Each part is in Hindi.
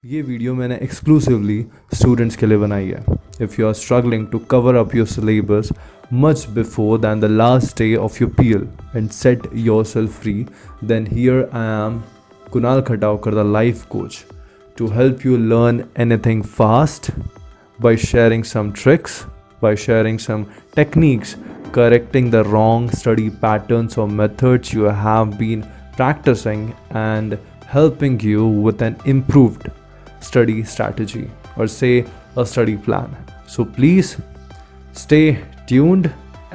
ये वीडियो मैंने एक्सक्लूसिवली स्टूडेंट्स के लिए बनाई है. If you are struggling to cover up your syllabus much before than the last day of your PL and set yourself free, then here I am, Kunal Khataukar, the life coach, to help you learn anything fast by sharing some tricks, by sharing some techniques, correcting the wrong study patterns or methods you have been practicing, and helping you with an improved study strategy or say a study plan. So please stay tuned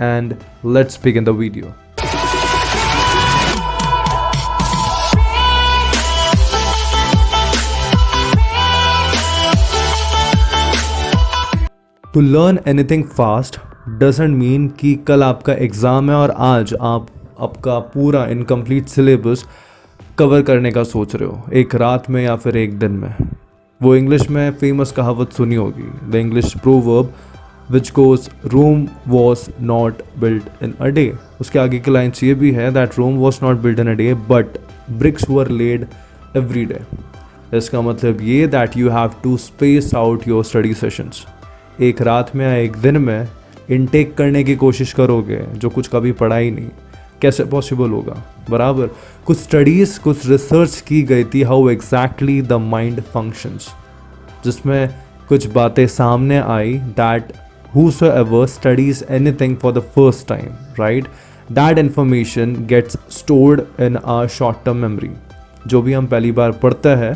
and let's begin the video. To learn anything fast doesn't mean कि कल आपका एग्ज़ाम है और आज आप आपका पूरा इनकम्प्लीट सिलेबस कवर करने का सोच रहे हो एक रात में या फिर एक दिन में. वो इंग्लिश में फेमस कहावत सुनी होगी, the English proverb which goes Rome was not built in a day. उसके आगे की लाइन्स ये भी है that Rome was not built in a day but bricks were laid every day. इसका मतलब ये that you have to space out your study sessions. एक रात में या एक दिन में इनटेक करने की कोशिश करोगे जो कुछ कभी पढ़ा ही नहीं, कैसे पॉसिबल होगा. बराबर कुछ स्टडीज़ कुछ रिसर्च की गई थी how exactly the mind functions, जिसमें कुछ बातें सामने आई that whosoever studies anything for the first time, right, that information gets stored in our short term memory. जो भी हम पहली बार पढ़ते हैं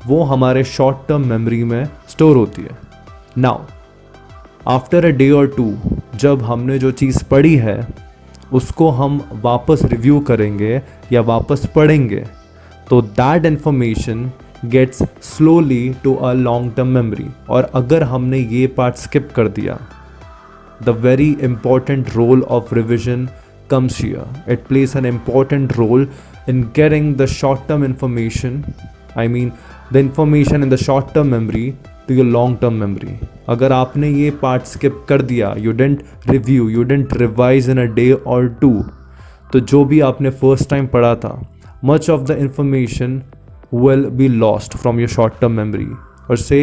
वो हमारे शॉर्ट टर्म मेमोरी में स्टोर होती है. नाउ आफ्टर अ डे और टू जब हमने जो चीज़ पढ़ी है उसको हम वापस रिव्यू करेंगे या वापस पढ़ेंगे तो that information gets slowly to a long term memory. और अगर हमने ये पार्ट स्किप कर दिया, the very important role of revision comes here. It plays an important role in getting the short term information, I mean the information in the short term memory to your long term memory. अगर आपने ये पार्ट स्किप कर दिया, you don't review, you don't revise in a day और टू, तो जो भी आपने फर्स्ट टाइम पढ़ा था much of the information will be lost from your short term memory और से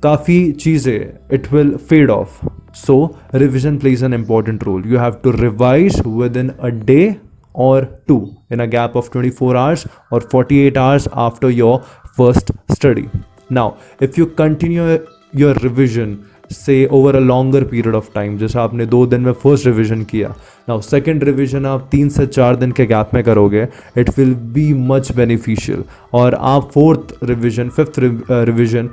काफ़ी चीज़ें it will fade off. So revision plays an important role. You have to revise within a day or two in a gap of 24 hours or 48 hours after your first study. Now if you continue your revision say over a longer period of time, जैसे आपने 2 दिन में फर्स्ट रिविजन किया, नाउ सेकेंड रिविजन आप 3 से 4 दिन के गैप में करोगे, it will be much beneficial. और आप फोर्थ रिविजन फिफ्थ रिविजन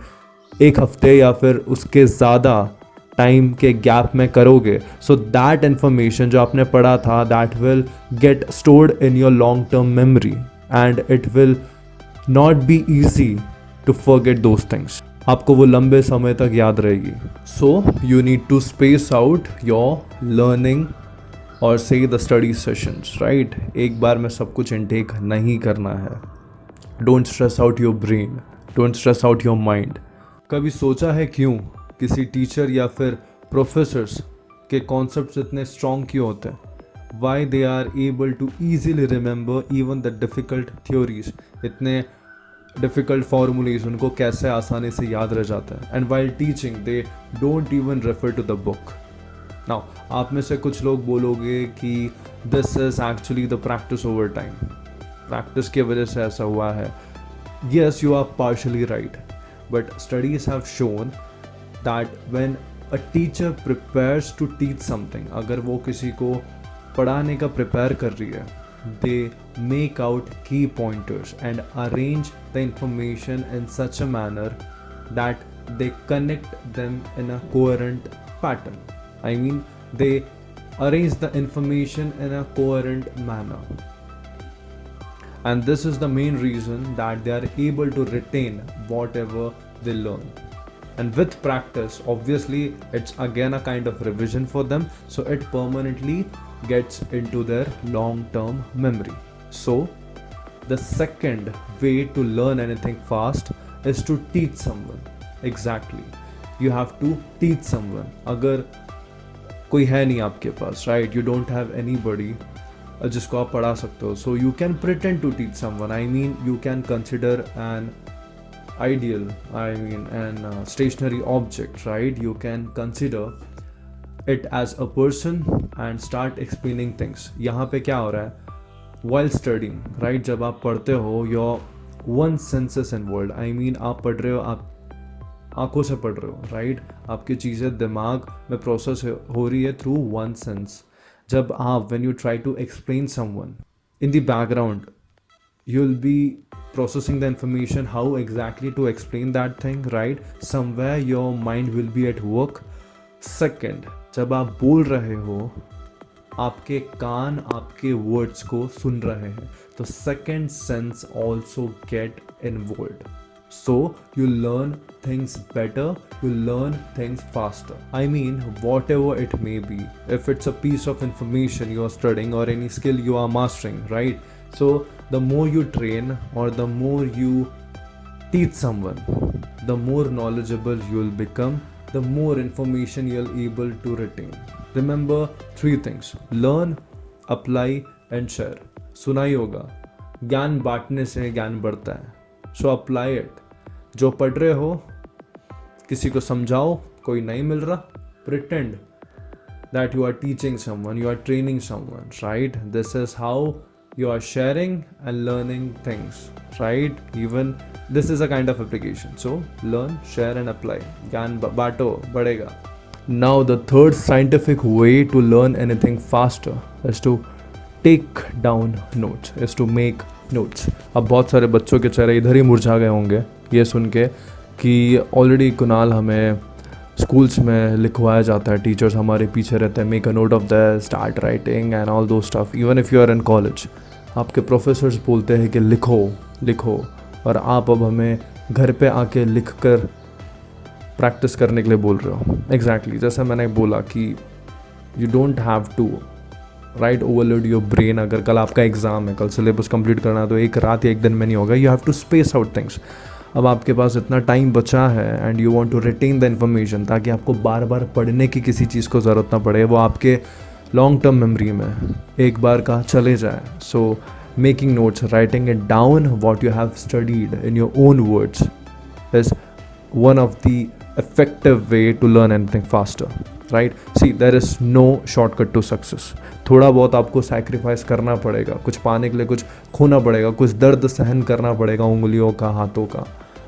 एक हफ्ते या फिर उसके ज़्यादा टाइम के गैप में करोगे, सो दैट इन्फॉर्मेशन जो आपने पढ़ा था that will get stored in your long term memory and it will not be easy to forget those things. आपको वो लंबे समय तक याद रहेगी. So you need to space out your learning और से द स्टडी सेशंस, राइट. एक बार में सब कुछ इनटेक नहीं करना है. Don't stress out your brain, don't stress out your mind. कभी सोचा है क्यों किसी टीचर या फिर प्रोफेसर्स के कॉन्सेप्ट्स इतने स्ट्रॉन्ग क्यों होते हैं? Why they are able to easily remember even the difficult theories. इतने डिफ़िकल्ट फार्मूलेज उनको कैसे आसानी से याद रह जाता है. And while teaching they don't even refer to the book. Now आप में से कुछ लोग बोलोगे कि this is actually the practice over time, practice की वजह से ऐसा हुआ है. Yes, you are partially right, but studies have shown that when a teacher prepares to teach something, अगर वो किसी को पढ़ाने का प्रिपेयर कर रही है, they make out key pointers and arrange the information in such a manner that they connect them in a coherent pattern. I mean, they arrange the information in a coherent manner. And this is the main reason that they are able to retain whatever they learn. And with practice, obviously, it's again a kind of revision for them, so it permanently gets into their long-term memory. So the second way to learn anything fast is to teach someone. Exactly, you have to teach someone. अगर कोई है नहीं आपके पास, right, you don't have anybody जिसको आप पढ़ा सकते हो, so you can pretend to teach someone. I mean, you can consider an ideal, I mean an stationary object, right? You can consider it as a person and start explaining things. यहाँ पे क्या हो रहा है? While studying, right? जब आप पढ़ते हो, your one senses involved. I mean आप पढ़ रहे हो, आप आंखों से पढ़ रहे हो, राइट? आपकी चीज़ें दिमाग में प्रोसेस हो रही है थ्रू वन सेंस. जब आप when you try to explain someone in the background, you'll be processing the information how exactly to explain that thing, right? Somewhere your mind will be at work. Second, जब आप बोल रहे हो, आपके कान आपके वर्ड्स को सुन रहे हैं, तो second sense also get involve. So you learn things better, you learn things faster. I mean, whatever it may be, if it's a piece of information you are studying or any skill you are mastering, right? So the more you train or the more you teach someone, the more knowledgeable you will become, the more information you are able to retain. Remember 3 things: learn, apply and share. सुना ही होगा, ज्ञान बांटने से ज्ञान बढ़ता है. So apply it. जो पढ़ रहे हो किसी को समझाओ, कोई नहीं मिल रहा, pretend that you are teaching someone, you are training someone, right? This is how you are sharing and learning things, right? Even this is a kind of application. So learn, share and apply. ज्ञान बांटो, बढ़ेगा. Now the third scientific way to learn anything faster is to take down notes, is to make notes. अब बहुत सारे बच्चों के चेहरे इधर ही मुरझा गए होंगे ये सुन के कि ऑलरेडी कुणाल हमें स्कूल्स में लिखवाया जाता है, टीचर्स हमारे पीछे रहते हैं, make a note of the, start writing and all those stuff. Even if you are in college, आपके प्रोफेसर्स बोलते हैं कि लिखो लिखो, और आप अब हमें घर पे आके लिख कर प्रैक्टिस करने के लिए बोल रहे हो. एग्जैक्टली जैसा मैंने बोला कि you don't have to right overload your brain. अगर कल आपका एग्ज़ाम है, कल सिलेबस कंप्लीट करना है, तो एक रात या एक दिन में नहीं होगा. You have to space out things. अब आपके पास इतना टाइम बचा है and you want to retain the information, ताकि आपको बार बार पढ़ने की किसी चीज़ को ज़रूरत ना पड़े, वो आपके लॉन्ग टर्म मेमोरी में एक बार का चले जाए. So making notes, writing it down what you have studied in your own words is one of the effective way to learn anything faster, right? See, there is no shortcut to success. थोड़ा बहुत आपको sacrifice करना पड़ेगा, कुछ पाने के लिए कुछ खोना पड़ेगा, कुछ दर्द सहन करना पड़ेगा उंगलियों का, हाथों का.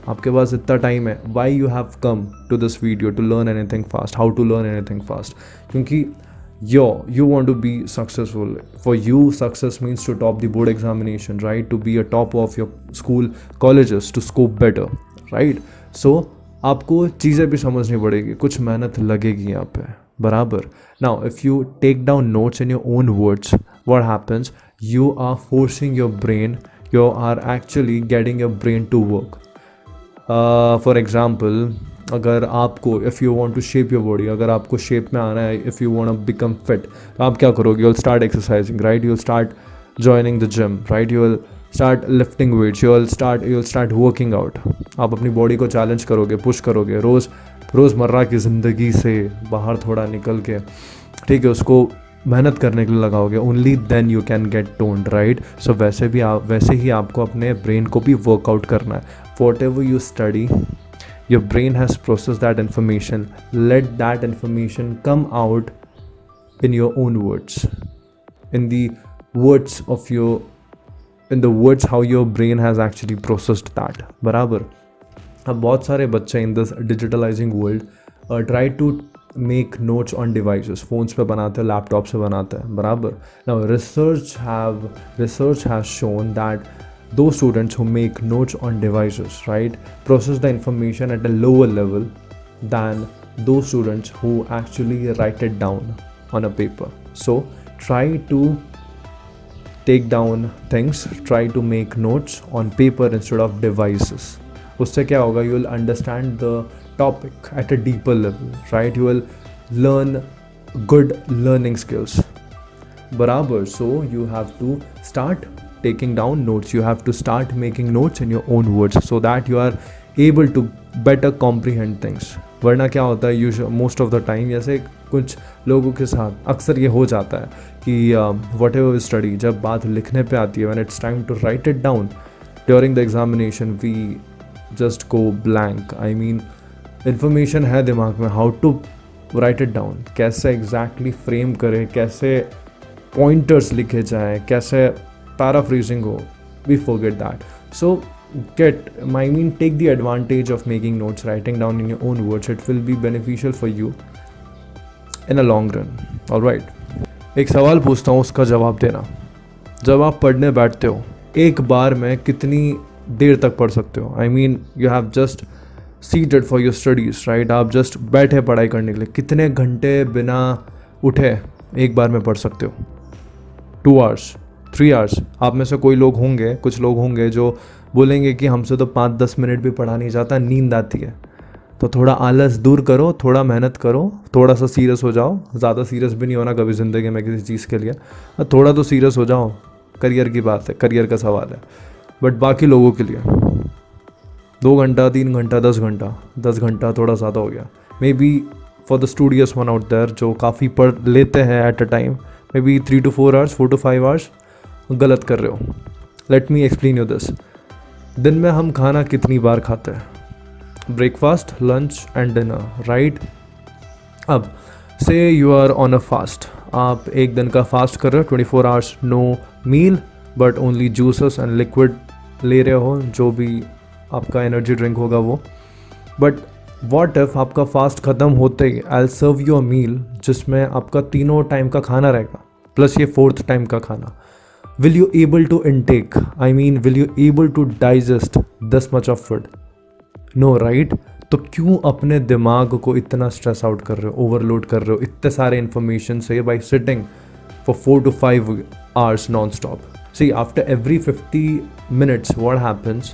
आपके पास इतना टाइम है. Why you have come to this video to learn anything fast, how to learn anything fast? क्योंकि you want to be successful. For you, success means to top the board examination, right? To be a top of your school, colleges, to score better, right? So आपको चीज़ें भी समझनी पड़ेगी, कुछ मेहनत लगेगी यहाँ पे, बराबर. Now if you take down notes in your own words, what happens? You are forcing your brain, you are actually getting your brain to work. For example, अगर आपको if you want to shape your body, अगर आपको शेप में आना है, if you want to become fit, तो आप क्या करोगे? You will start exercising, right? You will start joining the gym, right? You will start lifting weights, you will start working out. आप अपनी बॉडी को चैलेंज करोगे, पुश करोगे, रोज़मर्रा की ज़िंदगी से बाहर थोड़ा निकल के, ठीक है, उसको मेहनत करने के लिए लगाओगे. Only then you can get toned, right? So वैसे ही आपको अपने ब्रेन को भी वर्कआउट करना है. What ever you study, your brain has process that information, let that information come out in your own words, in the words how your brain has actually processed that, बराबर. अब बहुत सारे बच्चे in this digitalizing world try to make notes on devices, phones पे बनाते हैं, laptops पे बनाते हैं, बराबर. Now research has shown that those students who make notes on devices, right, process the information at a lower level than those students who actually write it down on a paper. So try to take down things, try to make notes on paper instead of devices. उससे क्या होगा? You will understand the topic at a deeper level, right? You will learn good learning skills, बराबर. So you have to start taking down notes, you have to start making notes in your own words so that you are able to better comprehend things. वरना क्या होता है, मोस्ट ऑफ द टाइम, जैसे कुछ लोगों के साथ अक्सर ये हो जाता है कि वट एवर वी स्टडी, जब बात लिखने पे आती है, when it's time to write it down during the examination, we just go blank. I mean information है दिमाग में, how to write it down, कैसे एग्जैक्टली फ्रेम करें, कैसे पॉइंटर्स लिखे जाए, कैसे पैराफ्रेजिंग हो, we forget that. So I mean take the advantage of making notes, writing down in your own words. It will be beneficial for you in a long run. All right. एक सवाल पूछता हूँ, उसका जवाब देना। जब आप पढ़ने बैठते हो एक बार में कितनी देर तक पढ़ सकते हो? I mean you have just seated for your studies, right? आप जस्ट बैठे पढ़ाई करने के लिए, कितने घंटे बिना उठे एक बार में पढ़ सकते हो? 2 आवर्स, 3 आवर्स? आप में से कोई लोग होंगे, कुछ लोग होंगे जो बोलेंगे कि हमसे तो 5-10 मिनट भी पढ़ा नहीं जाता, नींद आती है। तो थोड़ा आलस दूर करो, थोड़ा मेहनत करो, थोड़ा सा सीरियस हो जाओ। ज़्यादा सीरियस भी नहीं होना कभी ज़िंदगी में किसी चीज़ के लिए, थोड़ा तो सीरियस हो जाओ। करियर की बात है, करियर का सवाल है। बट बाकी लोगों के लिए 2 घंटा, 3 घंटा, 10 घंटा, 10 घंटा थोड़ा ज़्यादा हो गया। Maybe for the studious one out there जो काफ़ी पढ़ लेते हैं at a time, maybe 3 to 4 hours, 4 to 5 hours, गलत कर रहे हो। Let me explain you this. दिन में हम खाना कितनी बार खाते हैं? Breakfast, lunch and dinner, right? अब से you are on a fast, आप एक दिन का फास्ट कर रहे हो, 24 hours no meal but only juices and liquid ले रहे हो, जो भी आपका एनर्जी ड्रिंक होगा वो। बट व्हाट इफ आपका फास्ट ख़त्म होते ही आई विल सर्व यू अ मील जिसमें आपका तीनों टाइम का खाना रहेगा प्लस ये 4th टाइम का खाना। Will you able to intake? I mean, will you able to digest this much of food? No, right? तो क्यों अपने दिमाग को इतना स्ट्रेस आउट कर रहे हो, ओवरलोड कर रहे हो इतने सारे इन्फॉर्मेशन से by sitting for 4 to 5 hours non stop? See after every 50 minutes what happens?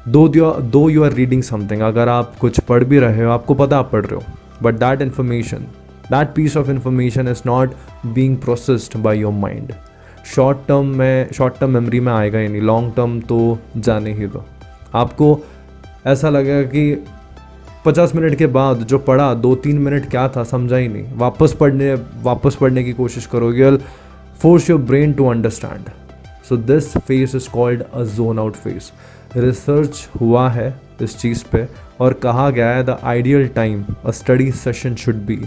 Though you are reading something, अगर आप कुछ पढ़ भी रहे हो, आपको पता आप पढ़ रहे हो, but that information, that piece of information is not being processed by your mind. Short term memory में आएगा ही नहीं, लॉन्ग टर्म तो जाने ही दो। आपको ऐसा लगेगा कि 50 मिनट के बाद जो पढ़ा 2-3 मिनट क्या था समझा ही नहीं, वापस पढ़ने की कोशिश करोगे, will force your brain to understand. So this phase is called a zone out phase. Research हुआ है इस चीज़ पे और कहा गया है the ideal time a study session should be,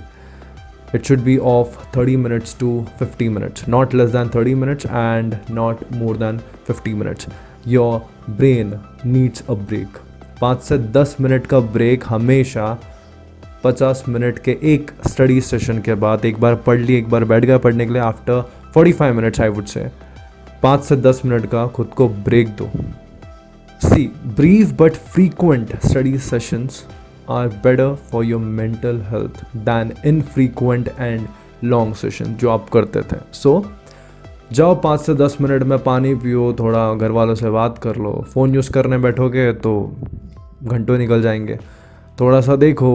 it should be of 30 minutes to 50 minutes, not less than 30 minutes and not more than 50 minutes. Your brain needs a break. 5 से 10 मिनट का ब्रेक हमेशा 50 मिनट के एक स्टडी सेशन के बाद, एक बार पढ़ ली, एक बार बैठ गया पढ़ने के लिए, after 45 minutes I would say 5 से 10 मिनट का खुद को ब्रेक दो। See brief but frequent study sessions are better for your mental health than infrequent and long session जो आप करते थे। So जाओ 5 से 10 मिनट में पानी पियो, थोड़ा घर वालों से बात कर लो, फ़ोन यूज़ करने बैठोगे तो घंटों निकल जाएंगे। थोड़ा सा देखो,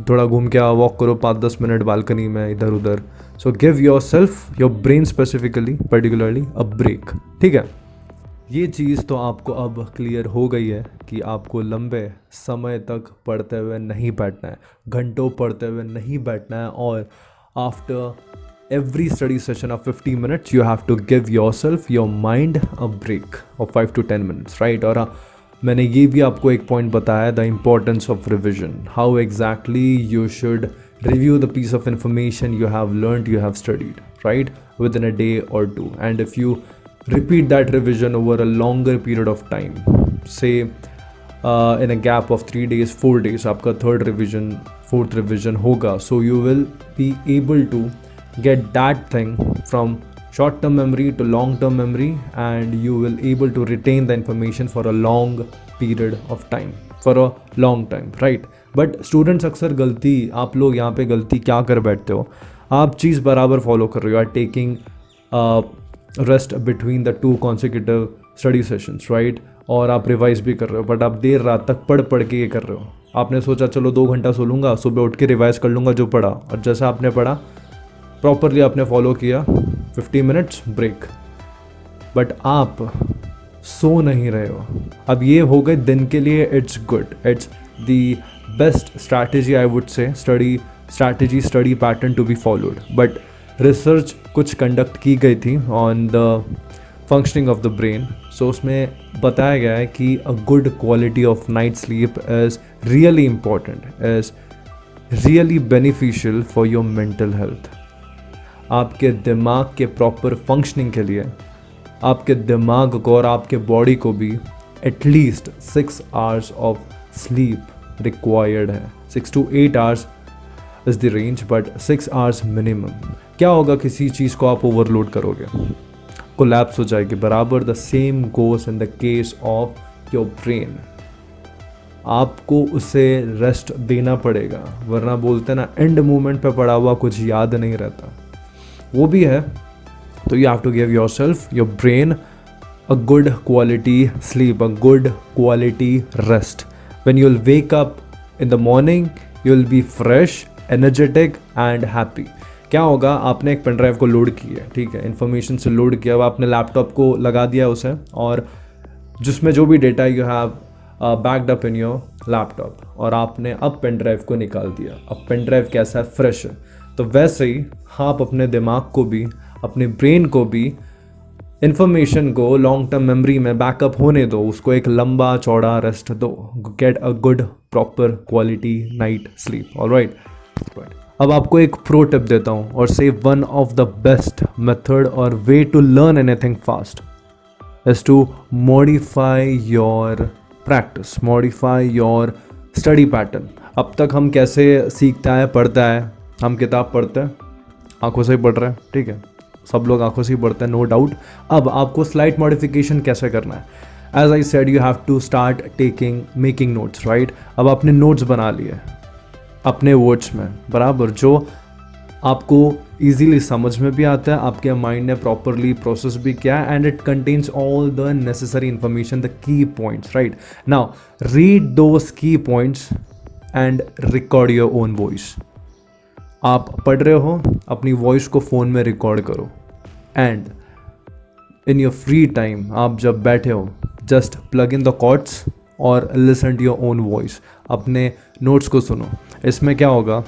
थोड़ा घूम के आओ, वॉक करो 5-10 मिनट बालकनी में इधर उधर। So give yourself, your brain specifically particularly a break. ठीक है, ये चीज़ तो आपको अब क्लियर हो गई है कि आपको लंबे समय तक पढ़ते हुए नहीं बैठना है, घंटों पढ़ते हुए नहीं बैठना है, और after every study session of 50 minutes you have to give yourself, your mind a break of 5 to 10 minutes, right? और मैंने ये भी आपको एक पॉइंट बताया, the importance of revision, how exactly you should review the piece of information you have learned, you have studied, right, within a day or 2. And if you repeat that revision over a longer period of time, say in a gap of 3 days, 4 days, आपका 3rd revision, 4th revision होगा, so you will be able to get that thing from short term memory to long term memory, and you will able to retain the information for a long period of time, for a long time, right? But students अक्सर गलती, आप लोग यहाँ पे गलती क्या कर बैठते हो, आप चीज़ बराबर फॉलो कर रहे हो, are taking rest between the 2 consecutive study sessions, right? और आप रिवाइज भी कर रहे हो, बट आप देर रात तक पढ़ के ये कर रहे हो। आपने सोचा चलो 2 घंटा सो लूँगा, सुबह उठ के रिवाइज कर लूँगा जो पढ़ा, और जैसा आपने पढ़ा प्रॉपरली आपने फॉलो किया, 50 minutes ब्रेक, बट आप सो नहीं रहे हो। अब ये हो गए दिन के लिए, it's good, it's the best strategy I would say, study pattern to be followed. But research कुछ कंडक्ट की गई थी on the functioning of the brain. So उसमें बताया गया है कि a good quality of night sleep is really important, is really beneficial for your mental health. आपके दिमाग के प्रॉपर फंक्शनिंग के लिए आपके दिमाग को और आपके बॉडी को भी at least 6 hours of sleep required है। 6 to 8 hours is the range, but 6 hours minimum. क्या होगा किसी चीज़ को आप ओवरलोड करोगे, कोलैप्स हो जाएगी। बराबर the same goes in the case of your brain. आपको उसे रेस्ट देना पड़ेगा, वरना बोलते हैं ना एंड मोमेंट पे पड़ा हुआ कुछ याद नहीं रहता, वो भी है। तो you have to give yourself, your brain a good quality sleep, a good quality rest. When you will wake up in the morning you will be fresh, energetic and happy. क्या होगा, आपने एक पेन ड्राइव को लोड किया, ठीक है, इन्फॉर्मेशन से लोड किया, आपने लैपटॉप को लगा दिया उसे, और जिसमें जो भी data you have backed up in your laptop, और आपने अब पेन ड्राइव को निकाल दिया। अब पेन ड्राइव कैसा है, फ्रेश है। तो वैसे ही आप अपने दिमाग को भी, अपने ब्रेन को भी इन्फॉर्मेशन को लॉन्ग टर्म मेमोरी में बैकअप होने दो, उसको एक लंबा चौड़ा रेस्ट दो। Get a good proper quality night sleep. Alright, अब आपको एक प्रो टिप देता हूँ, और say one of the best method और way to learn anything fast is to modify your practice, modify your study pattern. अब तक हम कैसे सीखता है, पढ़ता है, हम किताब पढ़ते हैं, आंखों से ही पढ़ रहे हैं, ठीक है, सब लोग आंखों से ही पढ़ते हैं, नो डाउट। अब आपको स्लाइट मॉडिफिकेशन कैसे करना है, as I said you have to start making notes, right. अब आपने नोट्स बना लिए अपने वर्ड्स में, बराबर, जो आपको इजीली समझ में भी आता है, आपके माइंड ने प्रॉपरली प्रोसेस भी किया, and it contains all the necessary information, the key points, right. Now read those key points and record your own voice. आप पढ़ रहे हो, अपनी वॉइस को फ़ोन में रिकॉर्ड करो, and in your free time आप जब बैठे हो, just plug in the cords और listen to your own voice. अपने नोट्स को सुनो। इसमें क्या होगा,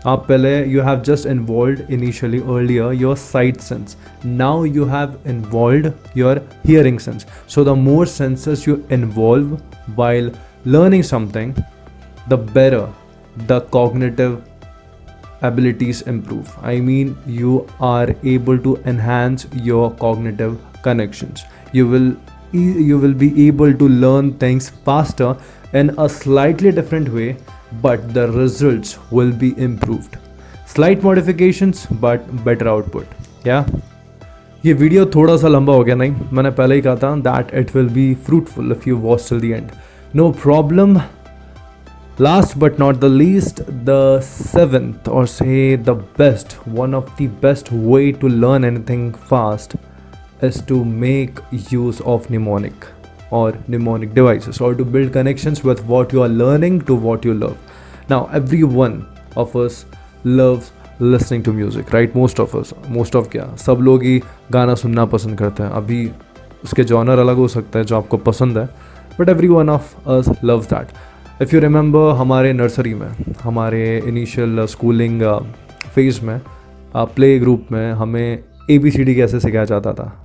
आप पहले you have just involve initially earlier your sight sense, now you have involve your hearing sense. So the more senses you involve while learning something, the better the cognitive abilities improve. I mean, you are able to enhance your cognitive connections. You will be able to learn things faster in a slightly different way, but the results will be improved. Slight modifications but better output. Yeah. ये वीडियो थोड़ा सा लंबा हो गया, नहीं, मैंने पहले ही कहा था that it will be fruitful if you watch till the end. No problem. Last but not the least, the seventh, or say the best, one of the best way to learn anything fast is to make use of mnemonic or mnemonic devices, or to build connections with what you are learning to what you love. Now every one of us loves listening to music, right? most of क्या, सब लोग ही गाना सुनना पसंद करते हैं। अभी उसके जॉनर अलग हो सकता है जो आपको पसंद है, but every one of us loves that. If you remember, हमारे नर्सरी में, हमारे इनिशियल स्कूलिंग फेज़ में, प्ले ग्रुप में हमें ABCD कैसे सिखाया जाता था।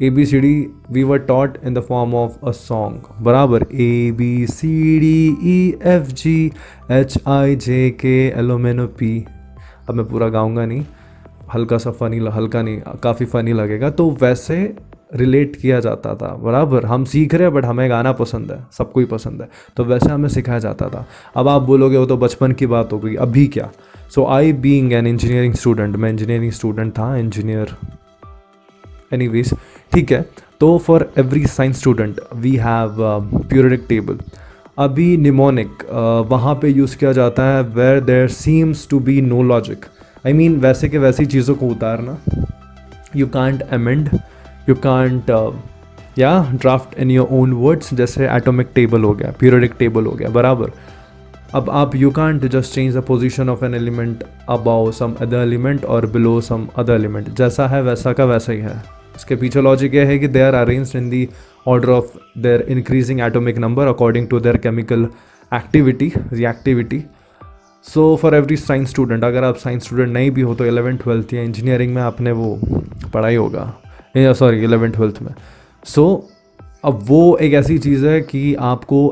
ABCD we were taught in the form of a song, बराबर, ABCDEFGHIJKLMNOP। अब मैं पूरा गाऊंगा नहीं, हल्का सा हल्का नहीं, काफ़ी फ़नी लगेगा। तो वैसे रिलेट किया जाता था, बराबर। हम सीख रहे हैं बट हमें गाना पसंद है, सबको ही पसंद है, तो वैसे हमें सिखाया जाता था। अब आप बोलोगे वो तो बचपन की बात हो गई, अभी क्या। So I being an engineering student, मैं इंजीनियरिंग स्टूडेंट था, इंजीनियर, एनीवेज, ठीक है। तो for every science student we have periodic table. अभी निमोनिक वहाँ पे यूज़ किया जाता है where there seems to be no logic. I mean, वैसे के वैसी चीज़ों को उतारना, you can't amend, you can't draft in your own words. जैसे एटॉमिक टेबल हो गया, पीरियडिक टेबल हो गया, बराबर। अब आप you can't just change the position of an element above some other element और बिलो सम अदर एलिमेंट। जैसा है वैसा का वैसा ही है। इसके पीछे लॉजिक ये है कि they are arranged in the order of their increasing atomic number according to their chemical activity, reactivity. So for every science student, अगर आप साइंस स्टूडेंट नहीं भी हो तो 11th 12th या इंजीनियरिंग में आपने वो पढ़ाई होगा, या सॉरी 11th-12th में. सो अब वो एक ऐसी चीज़ है कि आपको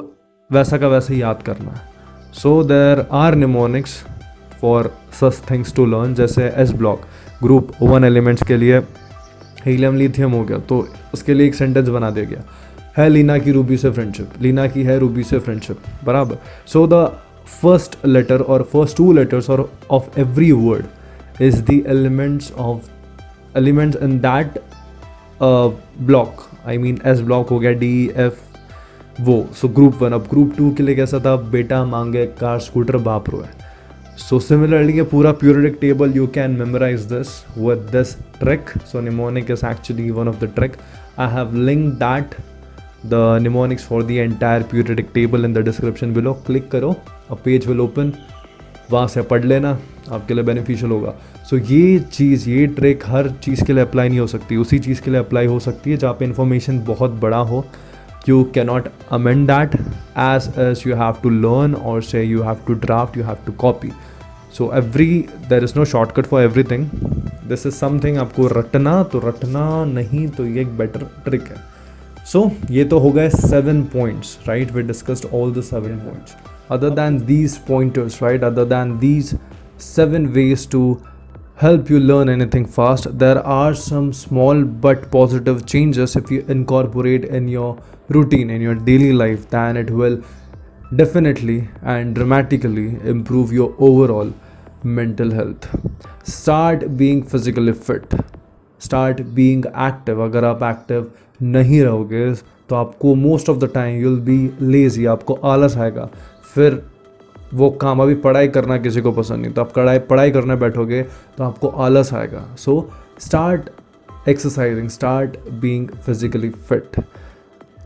वैसा का वैसे ही याद करना है. So there are mnemonics for such things to learn, जैसे एस ब्लॉक ग्रुप 1 एलिमेंट्स के लिए हीलियम लिथियम हो गया, तो उसके लिए एक सेंटेंस बना दिया गया है लीना की रूबी से फ्रेंडशिप, लीना की है रूबी से फ्रेंडशिप, बराबर. सो द फर्स्ट लेटर और फर्स्ट 2 letters और of every word is the elements in that block. I mean S block हो गया, डी एफ वो. So group 1. अब ग्रुप 2 के लिए कैसा था, बेटा मांगे कार स्कूटर बाप रो है. सो सिमिलरली ये पूरा periodic table you can memorize this with this trick. So mnemonic is actually one of the trick. I have linked that the mnemonics for the entire periodic table in the description below. Click करो, a page will open, वहाँ से पढ़ लेना, आपके लिए बेनिफिशियल होगा. सो ये चीज़, ये ट्रिक हर चीज़ के लिए अप्लाई नहीं हो सकती, उसी चीज़ के लिए अप्लाई हो सकती है जहाँ पे इन्फॉर्मेशन बहुत बड़ा हो. You cannot amend that as you have to learn, or say you have to draft, you have to copy. So there is no shortcut for everything. This is something आपको रटना तो रटना, नहीं तो ये एक better trick है. So ये तो हो गए 7 points, right? We discussed all the 7 points. Other than these pointers, right? Other than these 7 ways to help you learn anything fast, there are some small but positive changes if you incorporate in your routine, in your daily life, then it will definitely and dramatically improve your overall mental health. Start being physically fit, start being active. अगर आप active नहीं रहोगे तो आपको most of the time you'll be lazy, आपको आलस आएगा. फिर वो काम, अभी पढ़ाई करना किसी को पसंद नहीं, तो आप पढ़ाई करने बैठोगे तो आपको आलस आएगा. So start exercising, start being physically fit.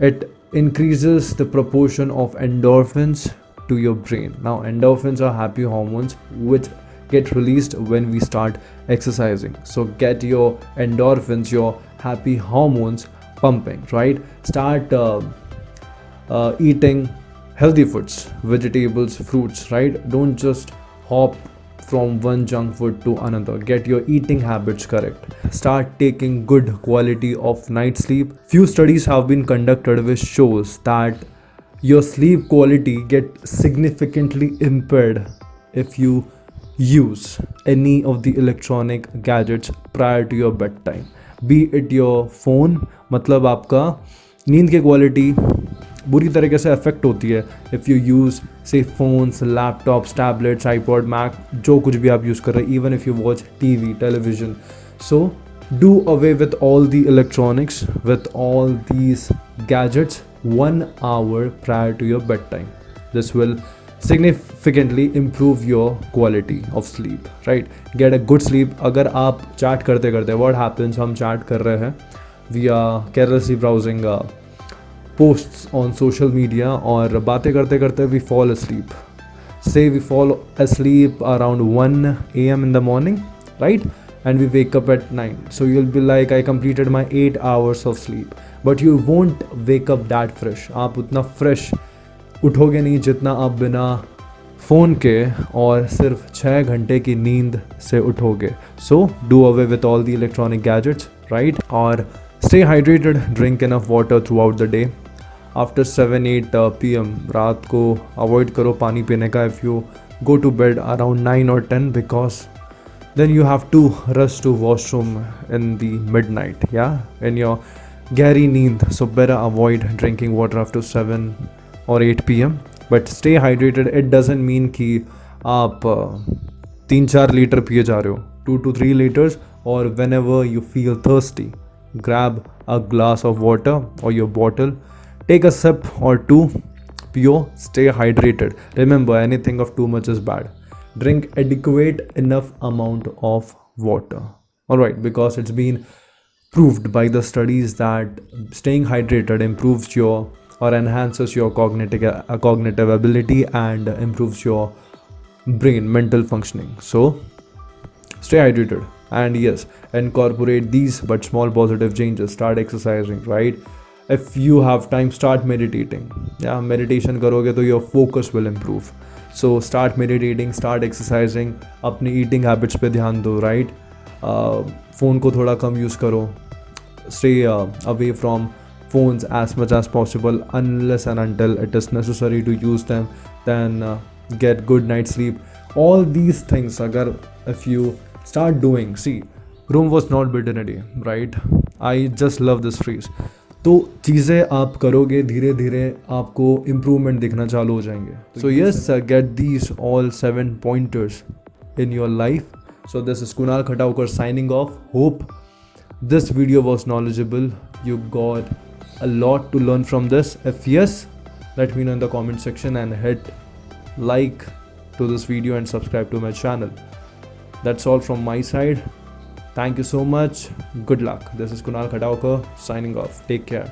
It increases the proportion of endorphins to your brain. Now endorphins are happy hormones which get released when we start exercising. So get your endorphins, your happy hormones pumping, right? Start eating healthy foods, vegetables, fruits, right? Don't just hop from one junk food to another. Get your eating habits correct. Start taking good quality of night sleep. Few studies have been conducted which shows that your sleep quality get significantly impaired if you use any of the electronic gadgets prior to your bedtime. Be it your phone, मतलब आपका नींद की क्वालिटी बुरी तरीके से अफेक्ट होती है if you use cell phones, laptops, tablets, iPod, Mac, जो कुछ भी आप यूज़ कर रहे हैं, even if you watch TV, television. So do away with all the electronics, with all these gadgets 1 hour prior to your bedtime. This will significantly improve your quality of sleep, right? Get a good sleep. अगर आप चैट करते करते, what happens, हम चैट कर रहे हैं, we are carelessly browsing posts on social media और बातें करते करते we fall asleep. Say we fall asleep around 1 a.m. in the morning, right? And we wake up at 9. So you'll be like, I completed my 8 hours of sleep. But you won't wake up that fresh. आप उतना fresh उठोगे नहीं जितना आप बिना फ़ोन के और सिर्फ 6 घंटे की नींद से उठोगे. So do away with all the electronic gadgets, right? और stay hydrated, drink enough water throughout the day. After 7-8 p.m. रात को अवॉइड करो पानी पीने का. If you go to bed around 9 or 10, because then you have to rush to washroom in the midnight, yeah, in your gehri neend. So better avoid drinking water after 7 or 8 p.m. But stay hydrated. It doesn't mean कि आप 3-4 लीटर पिए जा रहे हो, 2 to 3 liters, or whenever you feel thirsty, grab a glass of water or your bottle, take a sip or 2, pure, stay hydrated. Remember, anything of too much is bad. Drink adequate enough amount of water. Alright, because it's been proved by the studies that staying hydrated improves your or enhances your cognitive ability and improves your brain mental functioning. So stay hydrated, and yes, incorporate these but small positive changes. Start exercising, right? If you have time, start meditating. Yeah, meditation करोगे तो your focus will improve. So start meditating, start exercising. अपनी eating habits पे ध्यान दो, right? फ़ोन को थोड़ा कम यूज़ करो. stay away from phones as much as possible unless and until it is necessary to use them. Then get good night sleep. All these things, agar if you start doing, see, Rome was not built in a day, right? I just love this phrase. तो चीज़ें आप करोगे धीरे धीरे आपको इम्प्रूवमेंट दिखना चालू हो जाएंगे. So yes, get these all 7 pointers in your life. So this is Kunal Khataukar signing off. Hope this video was knowledgeable. You got a lot to learn from this. If yes, let me know in the comment section and hit like to this video and subscribe to my channel. That's all from my side. Thank you so much. Good luck. This is Kunal Khataukar signing off. Take care.